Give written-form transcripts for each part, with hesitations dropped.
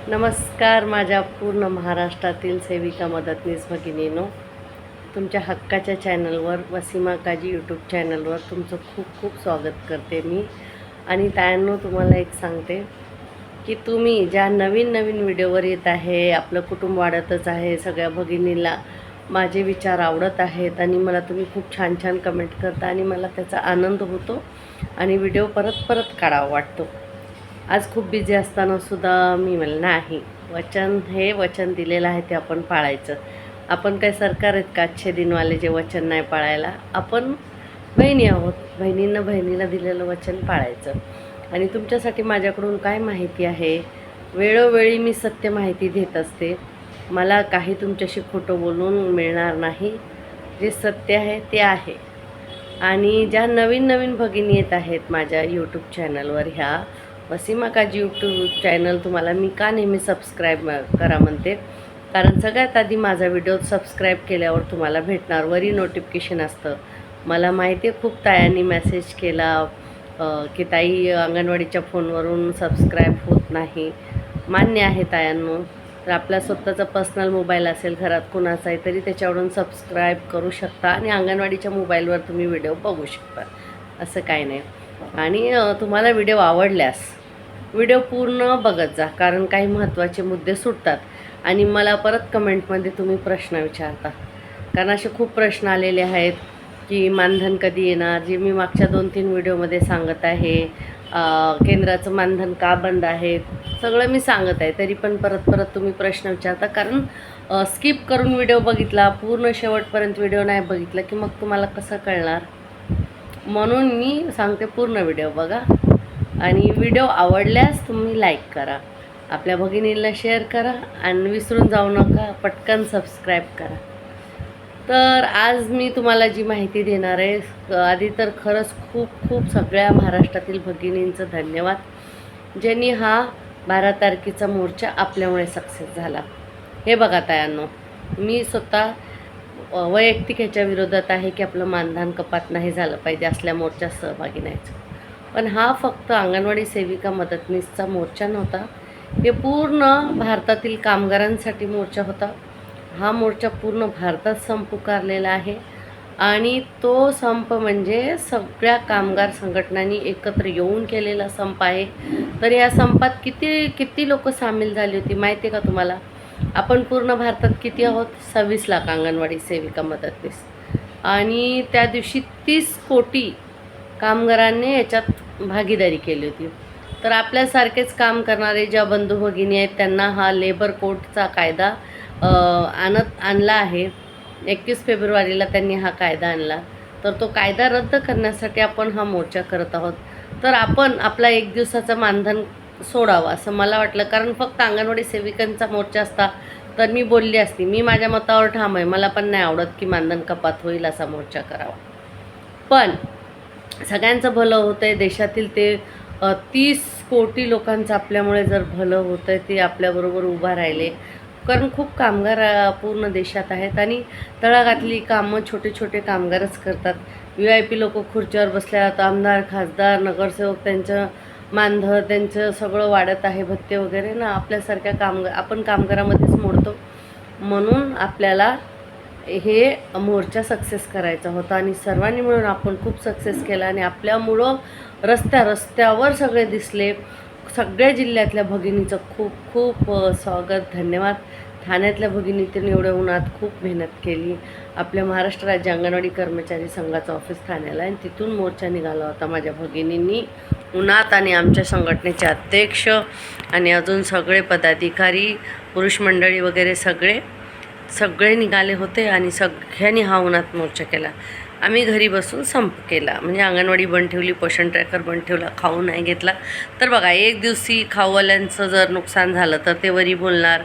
नमस्कार माझ्या पूर्ण महाराष्ट्रातील सेविका मदतनीस भगिनीनो, तुमच्या हक्काच्या चॅनलवर वसीमा काजी यूट्यूब चॅनलवर तुमचं खूप खूप स्वागत करते मी. आणि तायांनो, तुम्हाला एक सांगते की तुम्ही ज्या नवीन नवीन व्हिडिओवर येत आहे, आपलं कुटुंब वाढतच आहे, सगळ्या भगिनींना माझे विचार आवडत आहेत आणि मला तुम्ही खूप छान छान कमेंट करता आणि मला त्याचा आनंद होतो आणि व्हिडिओ परत परत काढावा वाटतो. आज खूप बिझी असताना सुद्धा मी म्हणलं नाही, वचन दिलेलं आहे ते आपण पाळायचं. आपण काय सरकार आहेत का अच्छे दिनवाले जे वचन नाही पाळायला? आपण बहिणी आहोत, बहिणीला दिलेलं वचन पाळायचं. आणि तुमच्यासाठी माझ्याकडून काय माहिती आहे, वेळोवेळी मी सत्य माहिती देत असते. मला काही तुमच्याशी खोटं बोलून मिळणार नाही. जे सत्य आहे ते आहे. आणि ज्या नवीन नवीन भगिनी येत आहेत माझ्या यूट्यूब चॅनलवर, ह्या वसीमा काजी यूट्यूब चॅनल तुम्हाला मी का नेहमी सबस्क्राईब करा म्हणते, कारण सगळ्यात आधी माझा व्हिडिओ सबस्क्राईब केल्यावर तुम्हाला भेटणार, वरी नोटिफिकेशन असतं. मला माहिती आहे खूप तायांनी मेसेज केला की ताई अंगणवाडीच्या फोनवरून सबस्क्राईब होत नाही. मान्य आहे तायांनो, तर आपला स्वतःचा पर्सनल मोबाईल असेल घरात कुणाचाही तरी त्याच्यावरून सबस्क्राईब करू शकता आणि अंगणवाडीच्या मोबाईलवर तुम्ही व्हिडिओ बघू शकता, असं काही नाही. आणि तुम्हाला व्हिडिओ आवडल्यास व्हिडिओ पूर्ण बघत जा, कारण काही महत्त्वाचे मुद्दे सुटतात आणि मला परत कमेंटमध्ये तुम्ही प्रश्न विचारता. कारण असे खूप प्रश्न आलेले आहेत की मानधन कधी येणार, जे मी मागच्या 2-3 व्हिडिओमध्ये सांगत आहे. केंद्राचं मानधन का बंद आहे, सगळं मी सांगत आहे, तरी पण परत परत तुम्ही प्रश्न विचारता. कारण स्किप करून व्हिडिओ बघितला, पूर्ण शेवटपर्यंत व्हिडिओ नाही बघितला की मग तुम्हाला कसं कळणार. म्हणून मी सांगते, पूर्ण व्हिडिओ बघा आणि व्हिडिओ आवडल्यास तुम्ही लाईक करा, आपल्या भगिनीला शेअर करा आणि विसरून जाऊ नका, पटकन सबस्क्राईब करा. तर आज मी तुम्हाला जी माहिती देणार आहे, आधी तर खरंच खूप खूप सगळ्या महाराष्ट्रातील भगिनींचं धन्यवाद, ज्यांनी हा 12 तारखेचा मोर्चा आपल्यामुळे सक्सेस झाला. हे बघा तायांनो, मी स्वतः वैयक्तिक ह्याच्या विरोधात आहे की आपलं मानधन कपात नाही झालं पाहिजे, असल्या मोर्चात सहभागी नाहीच. पण हा फक्त अंगणवाडी सेविका मदतनीसचा मोर्चा नव्हता, हे पूर्ण भारतातील कामगारांसाठी मोर्चा होता. हा मोर्चा पूर्ण भारतात संप पुकारलेला आहे आणि तो संप म्हणजे सगळ्या कामगार संघटनांनी एकत्र येऊन केलेला संप आहे. तर या संपात किती किती लोक सामील झाली होती माहिती आहे का तुम्हाला? आपण पूर्ण भारतात किती आहोत? 26 लाख अंगणवाडी सेविका मदतनीस, आणि त्या दिवशी 30 कोटी कामगारांनी याच्यात भागीदारी केली होती. तर आपल्यासारखेच काम करणारे ज्या बंधू भगिनी आहेत त्यांना हा लेबर कोडचा कायदा आणला आहे. 21 फेब्रुवारीला त्यांनी हा कायदा आणला. तर तो कायदा रद्द करण्यासाठी आपण हा मोर्चा करत आहोत. तर आपण आपला 1 दिवसाचं मानधन सोडावं असं मला वाटलं, कारण फक्त अंगणवाडी सेविकांचा मोर्चा असता तर मी बोलली असती. मी माझ्या मतावर ठाम आहे, मला पण नाही आवडत की मानधन कपात होईल असा मोर्चा करावा. पण सगळ्यांचं भलं होतं आहे, देशातील ते 30 कोटी लोकांचं आपल्यामुळे जर भलं होतं आहे, ते आपल्याबरोबर उभा राहिले. कारण खूप कामगार पूर्ण देशात आहेत आणि तळागातली कामं छोटे छोटे कामगारच करतात. VIP लोक खुर्चीवर बसल्यात, आमदार खासदार नगरसेवक त्यांचं मानधन त्यांचं सगळं वाढत आहे, भत्ते वगैरे ना. आपल्यासारख्या आपण कामगारामध्येच मोडतो. म्हणून आपल्याला हे मोर्चा सक्सेस करायचा होता आणि सर्वांनी मिळून आपण खूप सक्सेस केला आणि आपल्यामुळं रस्त्यावर सगळे दिसले. सगळ्या जिल्ह्यातल्या भगिनीचं खूप खूप स्वागत, धन्यवाद. ठाण्यातल्या भगिनीतून एवढ्या उन्हात खूप मेहनत केली. आपल्या महाराष्ट्र राज्य अंगणवाडी कर्मचारी संघाचं ऑफिस ठाण्याला, आणि तिथून मोर्चा निघाला होता माझ्या भगिनींनी उन्हात. आणि आमच्या संघटनेचे अध्यक्ष आणि अजून सगळे पदाधिकारी, पुरुष मंडळी वगैरे सगळे निघाले होते आणि सगळ्यांनी हा उन्हात मोर्चा केला. आम्ही घरी बसून संप केला, म्हणजे अंगणवाडी बंद ठेवली, पोषण ट्रॅकर बंद ठेवला, खाऊ नाही घेतला. तर बघा, 1 दिवशी खाऊवाल्यांचं जर नुकसान झालं तर ते वरी बोलणार.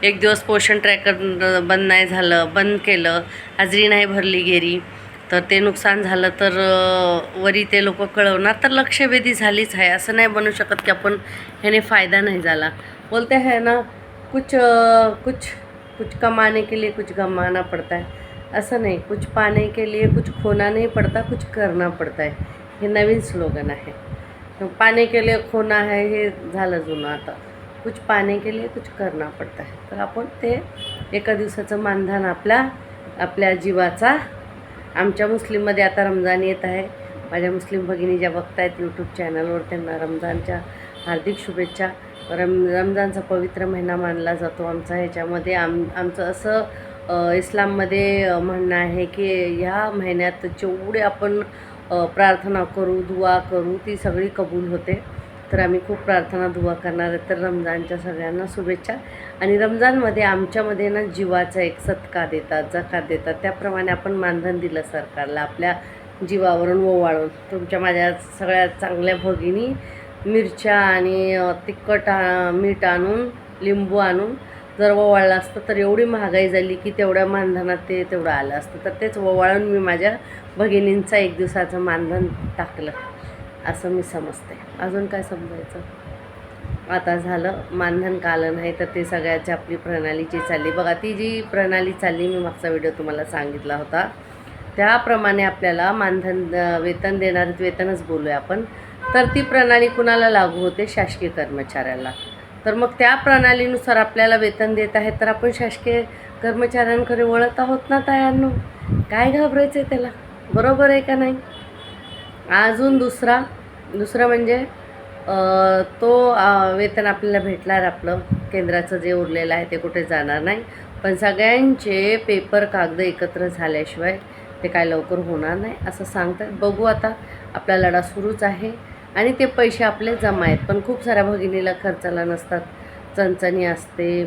1 दिवस पोषण ट्रॅकर बंद नाही झालं, बंद केलं, हाजरी नाही भरली गेली, तर ते नुकसान झालं तर वरी ते लोक कळवणार. तर लक्षवेधी झालीच आहे. असं नाही बनू शकत की आपण ह्याने फायदा नाही झाला. बोलते है ना, कुछ कमाने के लिए कुछ गमाना पड़ता है, असं नाही. कुछ पाने के लिए कुछ खोना नहीं पड़ता, कुछ करना पड़ता है. हे नवीन स्लोगन आहे. पाने के लिए खोना है हे झालं जुनं आता. कुछ पाने के लिए कुछ करना पडता है. तर आपण ते एका दिवसाचं मानधन आपल्या जीवाचा. आमच्या मुस्लिममध्ये आता रमजान येत आहे. माझ्या मुस्लिम भगिनी ज्या बघतायत यूट्यूब चॅनलवर त्यांना रमजानच्या हार्दिक शुभेच्छा. रमजानचा पवित्र महिना मानला जातो आमचा. ह्याच्यामध्ये आमचं असं इस्लाममध्ये म्हणणं आहे की ह्या महिन्यात जेवढे आपण प्रार्थना करू, दुआ करू, ती सगळी कबूल होते. तर आम्ही खूप प्रार्थना दुआ करणार आहे. तर रमजानच्या सगळ्यांना शुभेच्छा. आणि रमजानमध्ये आमच्यामध्ये ना जीवाचा एक सदका देतात, जकात देतात. त्याप्रमाणे आपण मानधन दिलं सरकारला आपल्या जीवावरून ओवाळून. तुमच्या माझ्या सगळ्या चांगल्या भगिनी मिरच्या आणि तिखट मीठ आणून, लिंबू आणून जर ओवाळलं असतं तर एवढी महागाई झाली की तेवढ्या मानधनात ते तेवढं आलं असतं. तर तेच ओवाळून मी माझ्या भगिनींचा एक दिवसाचं मानधन टाकलं असं मी समजते. अजून काय समजायचं. आता झालं मानधन का आलं नाही तर ते सगळ्याची आपली प्रणाली जी चालली बघा. ती जी प्रणाली चालली मी मागचा व्हिडिओ तुम्हाला सांगितला होता त्याप्रमाणे आपल्याला मानधन वेतन देणार, वेतनच बोलूया आपण. तर ती प्रणाली कुणाला लागू होते? शासकीय कर्मचाऱ्याला. तर मग त्या प्रणालीनुसार आपल्याला वेतन देत आहेत तर आपण शासकीय कर्मचाऱ्यांकडे वळत आहोत ना तायांनो. काय घाबरायचं आहे त्याला, बरोबर आहे का नाही. अजून दुसरं म्हणजे तो वेतन आपल्याला भेटणार, आपलं केंद्राचं जे उरलेलं आहे ते कुठे जाणार नाही. पण सगळ्यांचे पेपर कागद एकत्र झाल्याशिवाय ते काय लवकर होणार नाही असं सांगतात. बघू आता, आपला लढा सुरूच आहे. आणि ते पैसे आपले जमा आहेत पण खूप साऱ्या भगिनीला खर्चाला नसतात, चणचणी असते,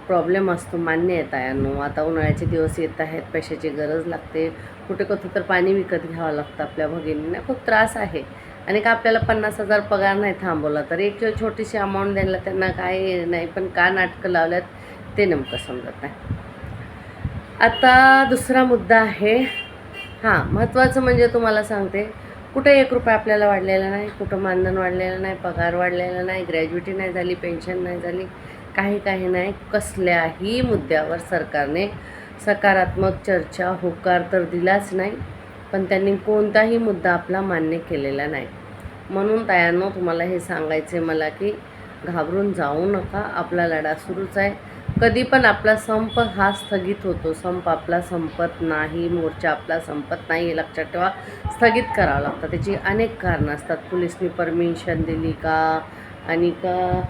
प्रॉब्लेम असतो. मान्य आहे तायांनो. आता उन्हाळ्याचे दिवस येत आहेत, पैशाची गरज लागते. कुठे तर पाणी विकत घ्यावं लागतं आपल्या भगिनींना. खूप त्रास आहे. आणि का आपल्याला 50,000 पगार नाही थांबवला तर एक छोटीशी अमाऊंट द्यायला त्यांना काय नाही. पण का नाटकं लावल्यात ते नेमकं समजत नाही. आता दुसरा मुद्दा आहे. महत्त्वाचं म्हणजे तुम्हाला सांगते, कुठे 1 रुपया आपल्याला वाढलेला नाही, कुठं मानधन वाढलेलं नाही, पगार वाढलेला नाही, ग्रॅज्युटी नाही झाली, पेन्शन नाही झाली, काही नाही. कसल्याही मुद्द्यावर सरकारने सकारात्मक चर्चा, होकार तर दिलाच नाही. पण त्यांनी कोणताही मुद्दा आपला मान्य केलेला नाही. म्हणून तायांनो तुम्हाला हे सांगायचं आहे मला की घाबरून जाऊ नका. आपला लढा सुरूच आहे. कधी पण आपला संप हा स्थगित होतो. संप आपला संपत नाही, मोर्चा आपला संपत नाही, हे लक्षात ठेवा. स्थगित करावं लागतं. त्याची अनेक कारणं असतात. पोलिसांनी परमिशन दिली का, आणि का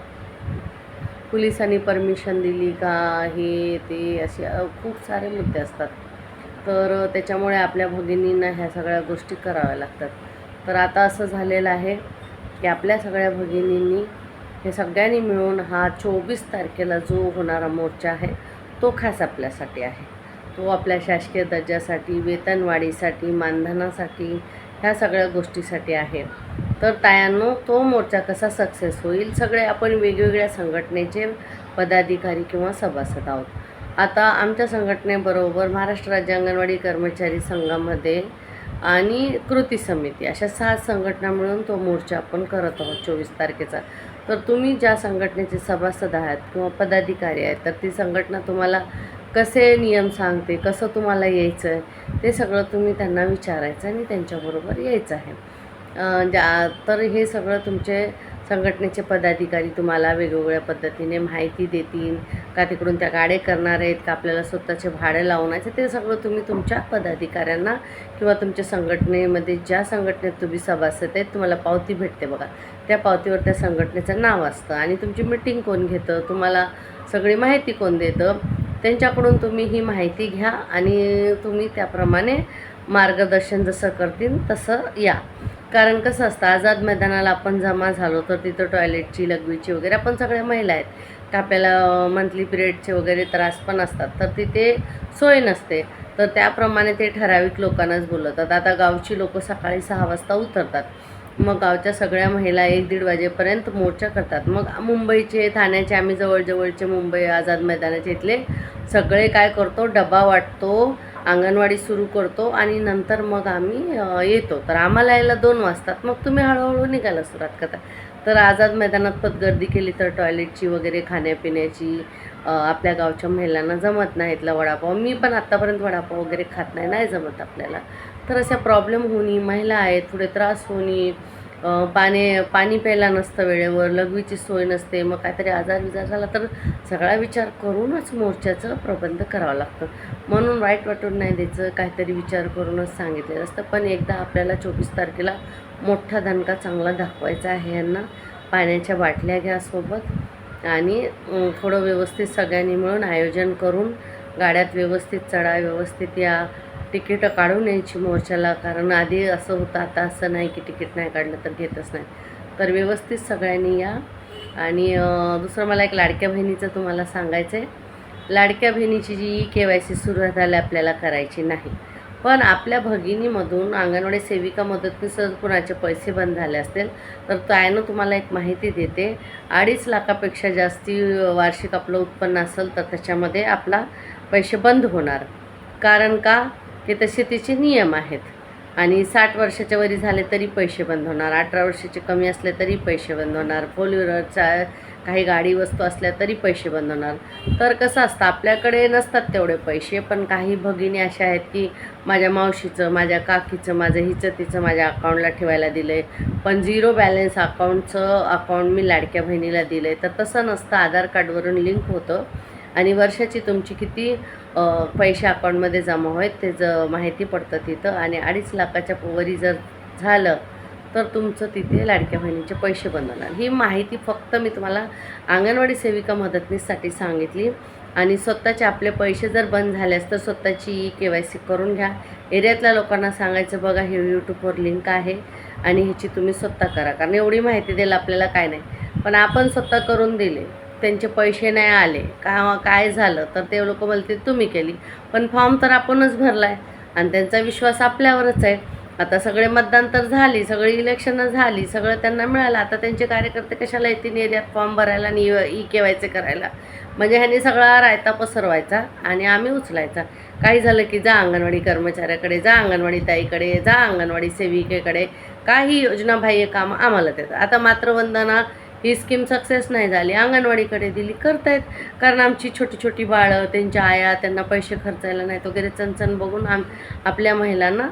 पोलिसांनी परमिशन दिली का, हे ते असे खूप सारे मुद्दे असतात. तर त्याच्यामुळे आपल्या भगिनींना ह्या सगळ्या गोष्टी कराव्या लागतात. तर आता असं झालेलं आहे की आपल्या सगळ्या भगिनींनी हे सगळ्यांनी मिळून हा 24 तारखेला जो होणारा मोर्चा आहे तो खास आपल्यासाठी आहे. तो आपल्या शासकीय दर्जासाठी, वेतनवाढीसाठी, मानधनासाठी, ह्या सगळ्या गोष्टीसाठी आहे. तर तायांनो तो मोर्चा कसा सक्सेस होईल, सगळे आपण वेगवेगळ्या संघटनेचे पदाधिकारी किंवा सभासद आहोत. आता आमच्या संघटनेबरोबर महाराष्ट्र राज्य अंगणवाडी कर्मचारी संघामध्ये आणि कृती समिती अशा 7 संघटना मिळून तो मोर्चा आपण करत आहोत 24 तारखेचा. तर तुम्ही ज्या संघटनेचे सभासद आहात किंवा पदाधिकारी आहेत तर ती संघटना तुम्हाला कसे नियम सांगते, कसं तुम्हाला यायचं आहे, ते सगळं तुम्ही त्यांना विचारायचं आणि त्यांच्याबरोबर यायचं आहे. तर हे सगळं तुमचे संघटनेचे पदाधिकारी तुम्हाला वेगवेगळ्या पद्धतीने माहिती देतील. का तिकडून त्या गाड्या करणार आहेत का आपल्याला स्वतःचे भाडे लावण्याचे, ते सगळं तुम्ही तुमच्या पदाधिकाऱ्यांना किंवा तुमच्या संघटनेमध्ये ज्या संघटनेत तुम्ही सभासद आहेत तुम्हाला पावती भेटते बघा. त्या पावतीवर त्या संघटनेचं नाव असतं आणि तुमची मीटिंग कोण घेतं, तुम्हाला सगळी माहिती कोण देतं, त्यांच्याकडून तुम्ही ही माहिती घ्या आणि तुम्ही त्याप्रमाणे मार्गदर्शन जसं करतील तसं या. कारण कसं असतं, आझाद मैदानाला आपण जमा झालो तर तिथं टॉयलेटची, लघवीची वगैरे आपण सगळ्या महिला आहेत का आपल्याला मंथली पिरियडचे वगैरे त्रास पण असतात तर तिथे सोय नसते. तर त्याप्रमाणे ते ठराविक लोकांनाच बोलवतात. आता गावची लोकं सकाळी 6 वाजता उतरतात. मग गावच्या सगळ्या महिला 1-1:30 वाजेपर्यंत मोर्चा करतात. मग मुंबईचे, ठाण्याचे, आम्ही जवळजवळचे मुंबई आझाद मैदानाचे इथले सगळे काय करतो, डबा वाटतो, अंगणवाडी सुरू करतो आणि नंतर मग आम्ही येतो. तर आम्हाला यायला 2 वाजतात. मग तुम्ही हळूहळू निघायला सुरुवात करता. तर आझाद मैदानात पण गर्दी केली तर टॉयलेटची वगैरे, खाण्यापिण्याची आपल्या गावच्या महिलांना जमत नाही. इथला वडापाव, मी पण आत्तापर्यंत वडापाव वगैरे खात नाही, नाही जमत आपल्याला. तर अशा प्रॉब्लेम होणी, महिला आहेत थोडे त्रास होणी, पाणी प्यायला नसतं वेळेवर, लघवीची सोय नसते, मग काहीतरी आजार विजार झाला तर सगळा विचार करूनच मोर्चाचं प्रबंध करावं लागतं. म्हणून वाईट वाटून नाही द्यायचं, काहीतरी विचार करूनच सांगितलेलं असतं. पण एकदा आपल्याला 24 तारखेला मोठा दणका चांगला दाखवायचा आहे यांना. पाण्याच्या बाटल्या घ्या सोबत आणि थोडं व्यवस्थित सगळ्यांनी मिळून आयोजन करून गाड्यात व्यवस्थित चढा, व्यवस्थित या, तिकीटं काढून यायची मोर्चाला. कारण आधी असं होतं, आता असं नाही की तिकीट नाही काढलं तर घेतच नाही. तर व्यवस्थित सगळ्यांनी या. आणि दुसरं मला एक लाडक्या बहिणीचं तुम्हाला सांगायचं आहे. लाडक्या बहिणीची जी KYC सुरू झाली आपल्याला करायची नाही, पण आपल्या भगिनीमधून अंगणवाडी सेविका मदतनीस कुणाचे पैसे बंद झाले असतील तर त्यानं तुम्हाला एक माहिती देते. 2.5 लाखापेक्षा जास्ती वार्षिक आपलं उत्पन्न असेल तर त्याच्यामध्ये आपला पैसे बंद होणार. कारण का, की तसे तिचे नियम आहेत. आणि 60 वर्षाच्या वरी झाले तरी पैसे बंद होणार, 18 वर्षाचे कमी असले तरी पैसे बंद होणार, 4 व्हीलरचा काही गाडी वस्तू असल्या तरी पैसे बंद होणार. तर कसं असतं, आपल्याकडे नसतात तेवढे पैसे, पण काही भगिनी अशा आहेत की माझ्या मावशीचं, माझ्या काकीचं, माझं हिचं तिचं माझ्या अकाउंटला ठेवायला दिलं आहे, पण 0 बॅलन्स अकाउंट मी लाडक्या बहिणीला दिलं आहे. तर तसं नसतं, आधार कार्डवरून लिंक होतं आणि वर्षाची तुमची किती पैसे अकाउंटमध्ये जमा होत त्याचं माहिती पडतं तिथं. आणि 2.5 लाखाच्या वरी जर झालं तर तुमचं तिथे लाडक्या बहिणीचे पैसे बंद होणार. ही माहिती फक्त मी तुम्हाला अंगणवाडी सेविका मदतनीससाठी सांगितली. आणि स्वतःचे आपले पैसे जर बंद झाल्यास तर स्वतःची KYC करून घ्या. एरियातल्या लोकांना सांगायचं, बघा हे यूट्यूबवर लिंक आहे आणि ह्याची तुम्ही स्वतः करा. कारण एवढी माहिती द्यायला आपल्याला काय नाही, पण आपण स्वतः करून दिले, त्यांचे पैसे नाही आले काय झालं तर ते लोक बोलते तुम्ही केली, पण फॉर्म तर आपणच भरला आहे आणि त्यांचा विश्वास आपल्यावरच आहे. आता सगळे मतदान तर झाली, सगळी इलेक्शनं झाली, सगळं त्यांना मिळालं. आता त्यांचे कार्यकर्ते कशाला येतील एरियात फॉर्म भरायला आणि KYC करायला? म्हणजे ह्यांनी सगळा रायता पसरवायचा आणि आम्ही उचलायचा. काही झालं की जा अंगणवाडी कर्मचाऱ्याकडे, जा अंगणवाडी ताईकडे, जा अंगणवाडी सेविकेकडे, काही योजनाबाह्य कामं आम्हाला देतात. आता मातृवंदना ही स्कीम सक्सेस नाही झाली, अंगणवाडीकडे दिली, करतायत. कारण आमची छोटी छोटी बाळं, त्यांच्या आया, त्यांना पैसे खर्चायला नाहीत वगैरे चणचण बघून आपल्या महिलांना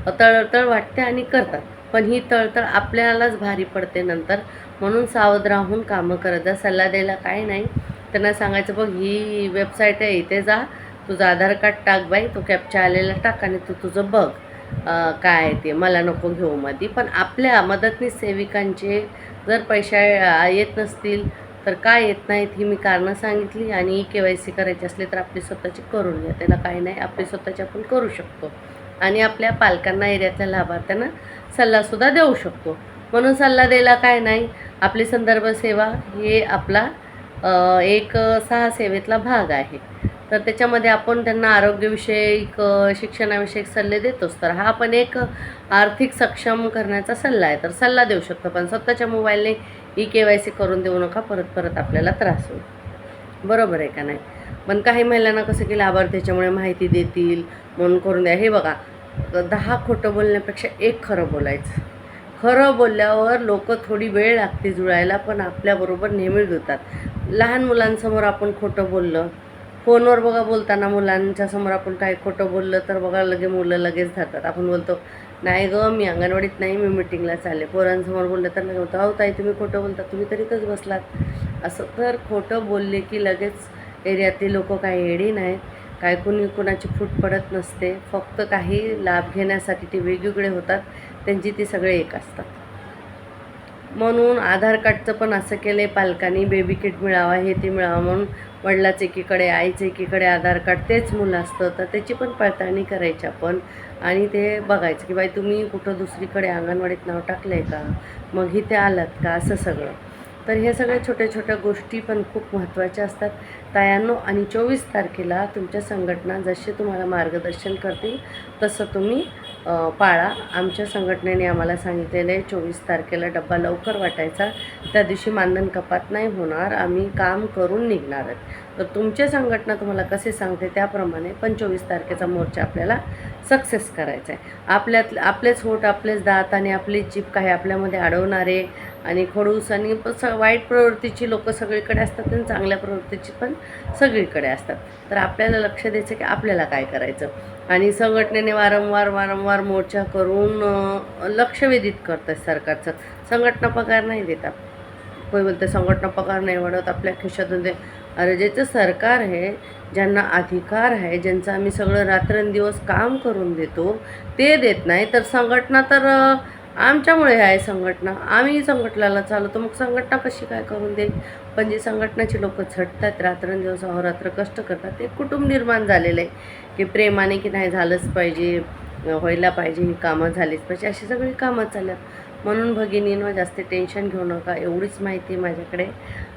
तळतळ वाटते आणि करतात. पण ही तळतळ आपल्यालाच भारी पडते नंतर. म्हणून सावध राहून कामं करत जा. सल्ला द्यायला काही नाही, त्यांना सांगायचं बघ ही वेबसाईट आहे, इथे जा, तुझं आधार कार्ड टाक बाई, तो कॅप्चा आलेला टाक आणि तू तुझं बघ काय ते, मला नको घेऊ मध्ये. पण आपल्या मदतनीस सेविकांचे जर पैसे येत नसतील तर काय येत नाहीत ही मी कारणं सांगितली. आणि KYC करायची असली तर आपली स्वतःची करून घ्या, त्याला काही नाही, आपली स्वतःची आपण करू शकतो. आणि आपल्या पालकांना, एरियातल्या लाभार्थ्यांना सल्लासुद्धा देऊ शकतो. म्हणून सल्ला द्यायला काय नाही, आपली संदर्भ सेवा हे आपला एक 6 सेवेतला भाग आहे. तर त्याच्यामध्ये आपण त्यांना आरोग्यविषयक, शिक्षणाविषयक सल्ले देतोच. तर हा पण एक आर्थिक सक्षम करण्याचा सल्ला आहे. तर सल्ला देऊ शकतो, पण स्वतःच्या मोबाईलने KYC करून देऊ नका, परत आपल्याला त्रास होईल. बरोबर आहे का नाही? पण काही महिलांना कसं की लाभार्थ्याच्यामुळे माहिती देतील म्हणून करून द्या. हे बघा, 10 खोटं बोलण्यापेक्षा 1 खरं बोलायचं. खरं बोलल्यावर लोक थोडी वेळ लागते जुळायला, पण आपल्याबरोबर नेहमी जुळतात. लहान मुलांसमोर आपण खोटं बोललं, फोनवर बघा बोलताना मुलांच्या समोर आपण काही खोटं बोललं तर बघा मुलं लगेच धरतात. आपण बोलतो नाही गं मी अंगणवाडीत नाही, मी मिटिंगला चालले. पोरांसमोर बोललं तर नाही होतं, अहो ताई तुम्ही खोटं बोलता, तुम्ही तरी इथंच बसलात. असं तर खोटं बोलले की लगेच एरियातली लोक काही येडी नाहीत, काय कुणाची फूट पडत नसते. फक्त काही लाभ घेण्यासाठी ते वेगवेगळे होतात, त्यांची ती सगळे एक असतात. म्हणून आधार कार्डचं पण असं केलं आहे पालकांनी, बेबी किट मिळावा, हे ते मिळावं म्हणून वडिलाचं एकीकडे, आईचं एकीकडे आधार कार्ड, तेच मुलं असतं. तर त्याची पण पडताळणी करायची आपण आणि ते बघायचं की बाई तुम्ही कुठं दुसरीकडे अंगणवाडीत नाव टाकलं आहे का, मग इथे आलात का, असं सगळं. तर हे सगळ्या छोट्या छोट्या गोष्टी पण खूप महत्त्वाच्या असतात तायांनो. आणि 24 तारखेला तुमच्या संघटना जसे तुम्हाला मार्गदर्शन करतील तसं तुम्ही पाळा. आमच्या संघटनेने आम्हाला सांगितलेलं आहे 24 तारखेला डब्बा लवकर वाटायचा, त्या दिवशी मानधन कपात नाही होणार, आम्ही काम करून निघणार आहेत. तर तुमच्या संघटना तुम्हाला कसे सांगते त्याप्रमाणे पण 24 तारखेचा मोर्चा आपल्याला सक्सेस करायचा आहे. आपलेच होट, आपलेच दात आणि आपलीच जीभ काही आपल्यामध्ये अडवणारे आणि खडूस आणि वाईट प्रवृत्तीची लोक सगळीकडे असतात आणि चांगल्या प्रवृत्तीची पण सगळीकडे असतात. तर आपल्याला लक्ष द्यायचं की आपल्याला काय करायचं. आणि संघटनेने वारंवार मोर्चा करून लक्ष वेधित करतात सरकारचं. संघटना पगार नाही देतात. कोणी बोलते संघटना पगार नाही वाढवत, आपल्या खिशातून दे. अरे ज्याचं सरकार आहे, ज्यांना अधिकार आहे, ज्यांचं आम्ही सगळं रात्रंदिवस काम करून देतो ते देत नाही, तर संघटना तर आमच्यामुळे आहे संघटना. आम्ही संघटनाला चालवतो, मग संघटना कशी काय करून देईल. पण जी संघटनाची लोक झटतात, रात्रंदिवस अहोरात्र कष्ट करतात, ते कुटुंब निर्माण झालेलं आहे की प्रेमाने की नाही झालंच पाहिजे, व्हायला पाहिजे, ही कामं झालीच पाहिजे, अशी सगळी कामं चालल्यात. म्हणून भगिनींनो जास्त टेन्शन घेऊ नका, एवढीच माहिती माझ्याकडे.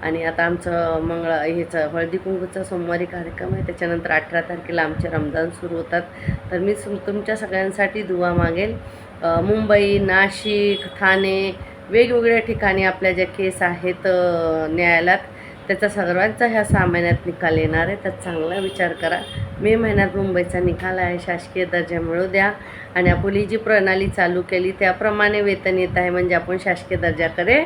आणि आता आमचं ह्याचं हळदी कुंकूचा सोमवारी कार्यक्रम आहे, त्याच्यानंतर 18 तारखेला आमचे रमजान सुरू होतात. तर मी तुमच्या सगळ्यांसाठी दुवा मागेल. मुंबई, नाशिक, ठाणे, वेगवेगळ्या ठिकाणी आपल्या ज्या केस आहेत न्यायालयात, त्याचा सर्वांचा ह्या 6 महिन्यात निकाल येणार आहे. तर चांगला विचार करा. मे महिन्यात मुंबईचा निकाल आहे, शासकीय दर्जा मिळू द्या. आणि आपली जी प्रणाली चालू केली त्याप्रमाणे वेतन येत आहे, म्हणजे आपण शासकीय दर्जाकडे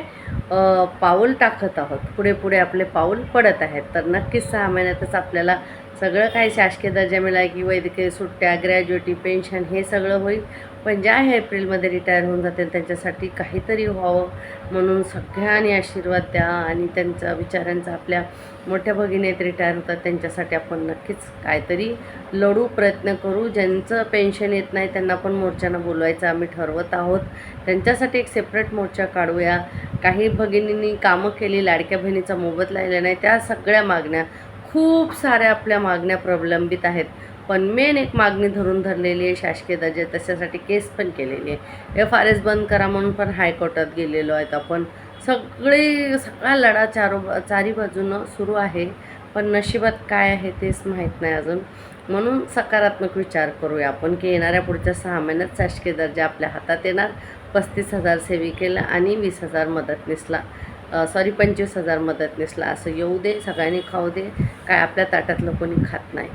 पाऊल टाकत आहोत. पुढे पुढे आपले पाऊल पडत आहेत. तर नक्कीच 6 महिन्यातच आपल्याला सगळं काही शासकीय दर्जा मिळाला की वैद्यकीय सुट्ट्या, ग्रॅज्युएटी, पेन्शन हे सगळं होईल. पण ज्या एप्रिलमध्ये रिटायर होऊन जातील त्यांच्यासाठी काहीतरी व्हावं म्हणून सगळ्यांनी आशीर्वाद द्या. आणि त्यांचा विचारांचा आपल्या मोठ्या भगिनीत रिटायर होतात त्यांच्यासाठी आपण नक्कीच काहीतरी लढू, प्रयत्न करू. ज्यांचं पेन्शन येत नाही त्यांना पण मोर्चांना बोलवायचं आम्ही ठरवत आहोत. त्यांच्यासाठी एक सेपरेट मोर्चा काढूया. काही भगिनींनी कामं केली, लाडक्या बहिणीचा मोबदला दिला नाही, त्या सगळ्या मागण्या, खूप साऱ्या आपल्या मागण्या प्रलंबित आहेत. पण मेन एक मागणी धरलेली आहे शासकीय दर्जा, त्याच्यासाठी केस पण केलेली आहे. FRS बंद करा म्हणून पण हायकोर्टात गेलेलो आहेत आपण. सगळा लढा चारी बाजूनं सुरू आहे, पण नशिबात काय आहे तेच माहीत नाही अजून. म्हणून सकारात्मक विचार करूया आपण की येणाऱ्या पुढच्या 6 महिन्यात शासकीय दर्जा आपल्या हातात येणार. 35,000 सेविकेला आणि 20,000 मदतनीसला, 25,000 मदतनीसला असं येऊ दे. सगळ्यांनी खाऊ दे. काय आपल्या ताटातलं कोणी खात नाही.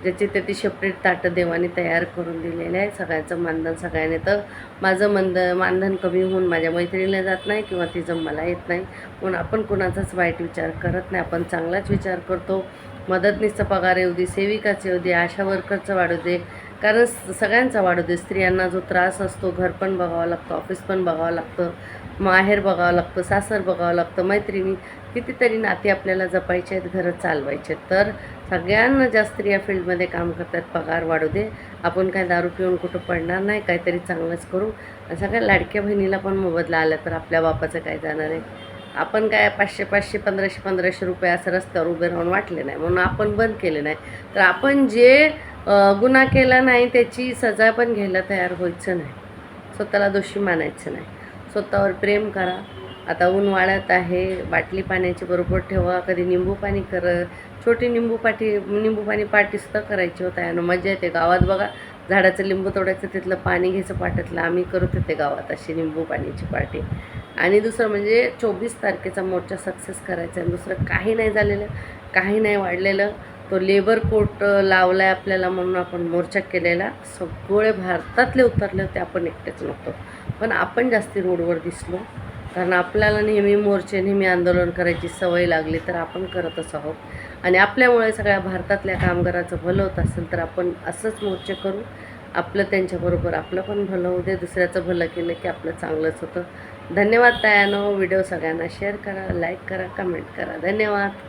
ज्याची त्याची सेपरेट ताटं देवाने तयार करून दिलेलं आहे. सगळ्यांचं मानधन सगळ्यांनी. तर माझं मानधन कमी होऊन माझ्या मैत्रिणीला जात नाही किंवा तिचं मला येत नाही, म्हणून आपण कोणाचाच वाईट विचार करत नाही, आपण चांगलाच विचार करतो. मदतनीसचा पगार येऊ दे, सेविकाचं येऊ दे, आशा वर्करचं वाढू दे, कारण सगळ्यांचा वाढू दे. स्त्रियांना जो त्रास असतो, घर पण बघावं लागतं, ऑफिस पण बघावं लागतं, माहेर बघावं लागतं, सासर बघावं लागतं, मैत्रिणी, कितीतरी नाती आपल्याला जपायचे आहेत, घरं चालवायचे. तर सगळ्यांना ज्या स्त्रिया फील्डमध्ये काम करतात पगार वाढू दे. आपण काय दारू पिऊन कुठं पडणार नाही, काहीतरी चांगलंच करू. आणि सगळ्या लाडक्या बहिणीला पण मोबदला आला तर आपल्या बापाचं काय जाणार आहे. आपण काय 500-500, 1500-1500 रुपये असं रस्त्यावर उभे राहून वाटले नाही म्हणून आपण बंद केले नाही. तर आपण जे गुन्हा केला नाही त्याची सजा पण घ्यायला तयार व्हायचं नाही, स्वतःला दोषी मानायचं नाही. स्वतःवर प्रेम करा. आता ऊन वाळत आहे, बाटली पाण्याची बरोबर ठेवा. कधी निंबू पाणी छोटी निंबू पाणी पाटीसुद्धा करायची होता. यानं मजा येते. गावात बघा, झाडाचं लिंबू तोडायचं, तिथलं पाणी घ्यायचं पाट्यातलं. आम्ही करत होते गावात अशी निंबू पाण्याची पार्टी. आणि दुसरं म्हणजे 24 तारखेचा मोर्चा सक्सेस करायचा आहे. दुसरं काही नाही झालेलं, काही नाही वाढलेलं. तो लेबर कोर्ट लावला आहे आपल्याला म्हणून आपण मोर्चा केलेला. सगळे भारतातले उतरले होते, आपण एकटेच नव्हतो. पण आपण जास्ती रोडवर दिसलो, कारण आपल्याला नेहमी मोर्चे, नेहमी आंदोलन करायची सवय लागली, तर आपण करतच आहोत. आणि आपल्यामुळे सगळ्या भारतातल्या कामगाराचं भलं होत असेल तर आपण असंच मोर्चे करू. आपलं त्यांच्याबरोबर आपलं पण भलं होऊ दे. दुसऱ्याचं भलं केलं की आपलं चांगलंच होतं. धन्यवाद तायानो. व्हिडिओ सगळ्यांना शेअर करा, लाईक करा, कमेंट करा. धन्यवाद.